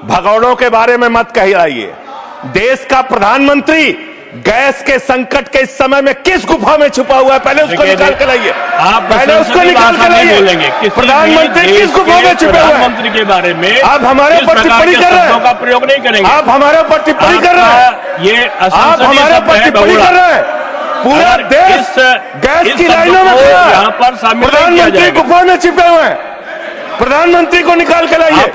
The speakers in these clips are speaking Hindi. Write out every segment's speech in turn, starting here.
भगौड़ों के बारे में मत कहिए। देश का प्रधानमंत्री गैस के संकट के इस समय में किस गुफा में छुपा हुआ है, पहले उसको निकाल के लाइए। आप पहले उसको निकाल के लाइए। प्रधानमंत्री किस गुफा में छुपे हुए हैं? प्रधानमंत्री के बारे में आप हमारे ऊपर टिप्पणी कर रहे हैं, का प्रयोग नहीं करेंगे। आप हमारे ऊपर टिप्पणी कर रहे हैं, ये आप हमारे ऊपर टिप्पणी कर रहे हैं। पूरा देश गैस की लाइनों में खड़ा है, यहाँ पर शामिल प्रधानमंत्री गुफा में छिपे हुए हैं। प्रधानमंत्री को निकाल के लाइए,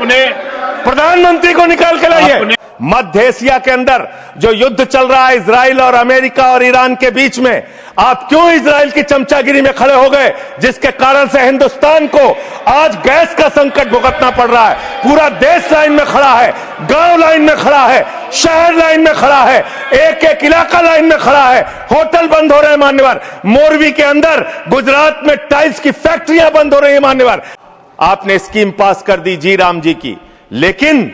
प्रधानमंत्री को निकाल के लाइए। मध्य एशिया के अंदर जो युद्ध चल रहा है इजराइल और अमेरिका और ईरान के बीच में, आप क्यों इजराइल की चमचागिरी में खड़े हो गए, जिसके कारण से हिंदुस्तान को आज गैस का संकट भुगतना पड़ रहा है। पूरा देश लाइन में खड़ा है, गांव लाइन में खड़ा है, शहर लाइन में खड़ा है, एक एक इलाका लाइन में खड़ा है। होटल बंद हो रहे हैं मान्यवर, मोरवी के अंदर गुजरात में टाइल्स की फैक्ट्रियां बंद हो रही है मान्यवर। आपने स्कीम पास कर दी जी राम जी की, लेकिन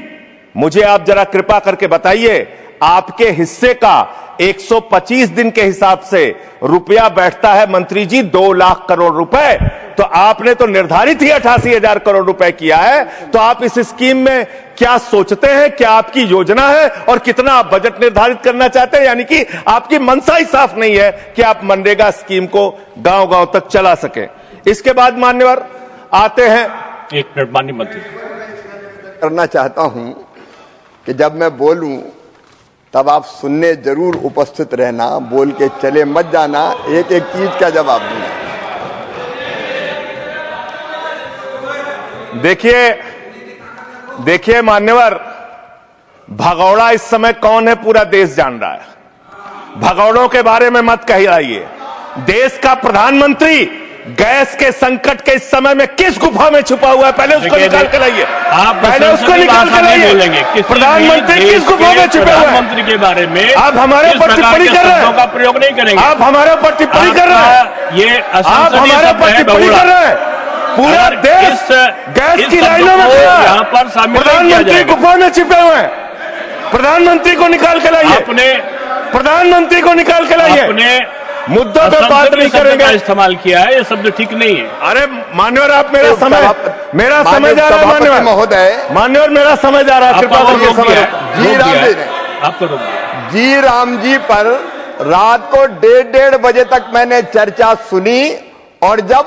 मुझे आप जरा कृपा करके बताइए, आपके हिस्से का 125 दिन के हिसाब से रुपया बैठता है मंत्री जी 2 लाख करोड़ रुपए। तो आपने तो निर्धारित ही 88,000 करोड़ रुपए किया है। तो आप इस स्कीम में क्या सोचते हैं, क्या आपकी योजना है और कितना आप बजट निर्धारित करना चाहते हैं? यानी कि आपकी मंशा ही साफ नहीं है कि आप मनरेगा स्कीम को गांव गांव तक चला सके। इसके बाद मान्यवर आते हैं, एक मिनट माननीय मंत्री, करना चाहता हूं कि जब मैं बोलूं तब आप सुनने जरूर उपस्थित रहना, बोल के चले मत जाना, एक एक चीज का जवाब दूंगा। देखिए मान्यवर, भगौड़ा इस समय कौन है पूरा देश जान रहा है। भगौड़ों के बारे में मत कहिए। देश का प्रधानमंत्री गैस के संकट के इस समय में किस गुफा में छुपा हुआ है, पहले उसको निकाल के लाइए। आप पहले उसको निकाल के लाइए। प्रधानमंत्री किस गुफा में छुपे हुए हैं? प्रधानमंत्री के बारे में आप हमारे ऊपर टिप्पणी कर रहे हैं, का प्रयोग नहीं करेंगे। आप हमारे ऊपर टिप्पणी कर रहे हैं, ये आप हमारे ऊपर टिप्पणी कर रहे हैं। पूरा देश गैस की लाइनों में खड़ा है, यहाँ पर प्रधानमंत्री गुफा में छिपे हुए हैं। प्रधानमंत्री को निकाल के लाइए, प्रधानमंत्री को निकाल के लाइए। मुद्दों पे बात नहीं करेंगे। इस्तेमाल किया है, ये शब्द ठीक नहीं है। अरे मान्यवर, आप मेरा समय जा रहा है मान्यवर महोदय, मान्यवर मेरा समय जा रहा है, कृपा करके समय। जी राम जी ने आपको जी राम जी पर रात को 1:30 बजे तक मैंने चर्चा सुनी, और जब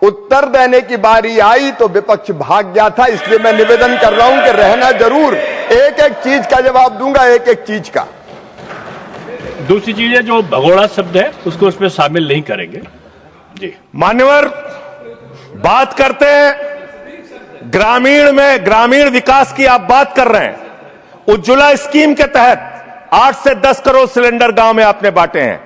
उत्तर देने की बारी आई तो विपक्ष भाग गया था। इसलिए मैं निवेदन कर रहा हूं कि रहना जरूर, एक एक चीज का जवाब दूंगा, एक एक चीज का। दूसरी चीज है, जो भगोड़ा शब्द है उसको उसमें शामिल नहीं करेंगे। जी मान्यवर, बात करते हैं ग्रामीण विकास की आप बात कर रहे हैं। उज्ज्वला स्कीम के तहत 8 से 10 करोड़ सिलेंडर गांव में आपने बांटे हैं,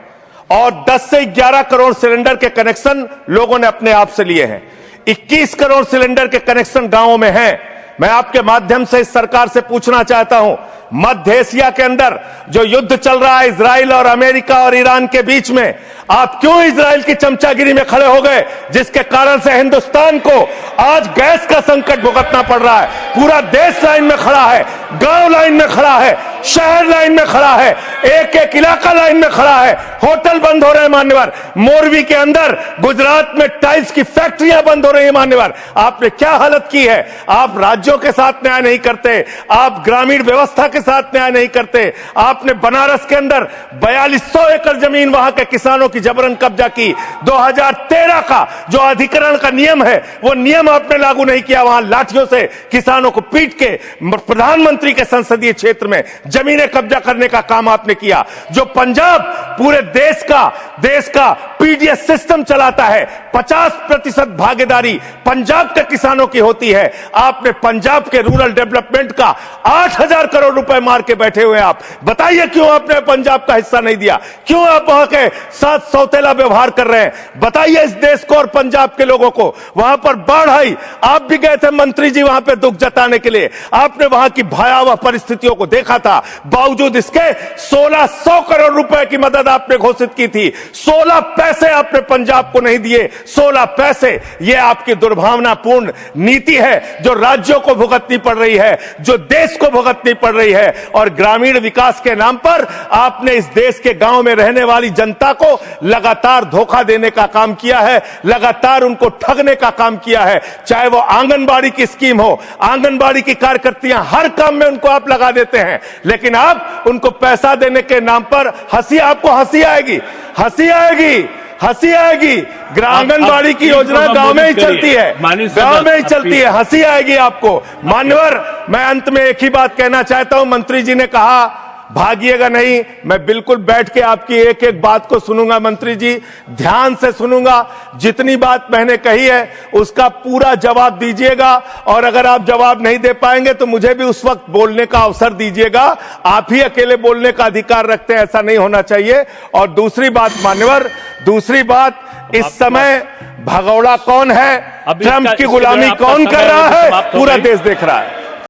और 10 से 11 करोड़ सिलेंडर के कनेक्शन लोगों ने अपने आप से लिए हैं। 21 करोड़ सिलेंडर के कनेक्शन गांवों में हैं। मैं आपके माध्यम से इस सरकार से पूछना चाहता हूं, मध्य एशिया के अंदर जो युद्ध चल रहा है इजराइल और अमेरिका और ईरान के बीच में, आप क्यों इजराइल की चमचागिरी में खड़े हो गए, जिसके कारण से हिंदुस्तान को आज गैस का संकट भुगतना पड़ रहा है। पूरा देश लाइन में खड़ा है, गांव लाइन में खड़ा है, शहर लाइन में खड़ा है, एक एक इलाका लाइन में खड़ा है। होटल बंद हो रहे हैं मान्यवर, मोरवी के अंदर गुजरात में टाइल्स की फैक्ट्रियां बंद हो रही है मान्यवर। आपने क्या हालत की है। आप राज्यों के साथ न्याय नहीं करते, आप ग्रामीण व्यवस्था के साथ न्याय नहीं करते। आपने बनारस के अंदर 4200 एकड़ जमीन वहां के किसानों की जबरन कब्जा की। 2013 का जो अधिकरण का नियम है, वो नियम आपने लागू नहीं किया। वहां लाठियों से किसानों को पीट के प्रधानमंत्री के संसदीय क्षेत्र में जमीनें कब्जा करने का काम आपने किया। जो पंजाब पूरे देश का पीडीएस सिस्टम चलाता है, 50% भागीदारी पंजाब के किसानों की होती है। आपने पंजाब के रूरल डेवलपमेंट का 8,000 करोड़ रुपए मार के बैठे हुए। आप बताइए क्यों आपने पंजाब का हिस्सा नहीं दिया, क्यों आप वहां के साथ सौतेला व्यवहार कर रहे हैं। बताइए इस देश को और पंजाब के लोगों को। वहां पर बाढ़ आई, आप भी गए थे मंत्री जी वहां पे दुख जताने के लिए। आपने वहां की भयावह परिस्थितियों को देखा था, बावजूद इसके 1600 करोड़ रुपए की मदद आपने घोषित की थी। 16 पैसे आपने पंजाब को नहीं दिए, 16 पैसे। यह आपकी दुर्भावनापूर्ण नीति है जो राज्यों को भुगतनी पड़ रही है, जो देश को भुगतनी पड़ रही है। और ग्रामीण विकास के नाम पर आपने इस देश के गांव में रहने वाली जनता को लगातार धोखा देने का काम किया है, लगातार उनको ठगने का काम किया है। चाहे वो आंगनबाड़ी की स्कीम हो, आंगनबाड़ी की कार्यकर्तियां, हर काम में उनको आप लगा देते हैं, लेकिन आप उनको पैसा देने के नाम पर आपको हंसी आएगी, हंसी आएगी, हंसी आएगी। आंगनबाड़ी की योजना गांव में ही चलती है, गांव में ही चलती है, हंसी आएगी आपको। मान्यवर, मैं अंत में एक ही बात कहना चाहता हूं। मंत्री जी ने कहा भागिएगा नहीं, मैं बिल्कुल बैठ के आपकी एक एक बात को सुनूंगा। मंत्री जी, ध्यान से सुनूंगा, जितनी बात मैंने कही है उसका पूरा जवाब दीजिएगा, और अगर आप जवाब नहीं दे पाएंगे तो मुझे भी उस वक्त बोलने का अवसर दीजिएगा। आप ही अकेले बोलने का अधिकार रखते हैं, ऐसा नहीं होना चाहिए। और दूसरी बात मान्यवर, दूसरी बात, इस समय भगौड़ा कौन है, ट्रंप की गुलामी कौन कर रहा है, पूरा देश देख रहा है।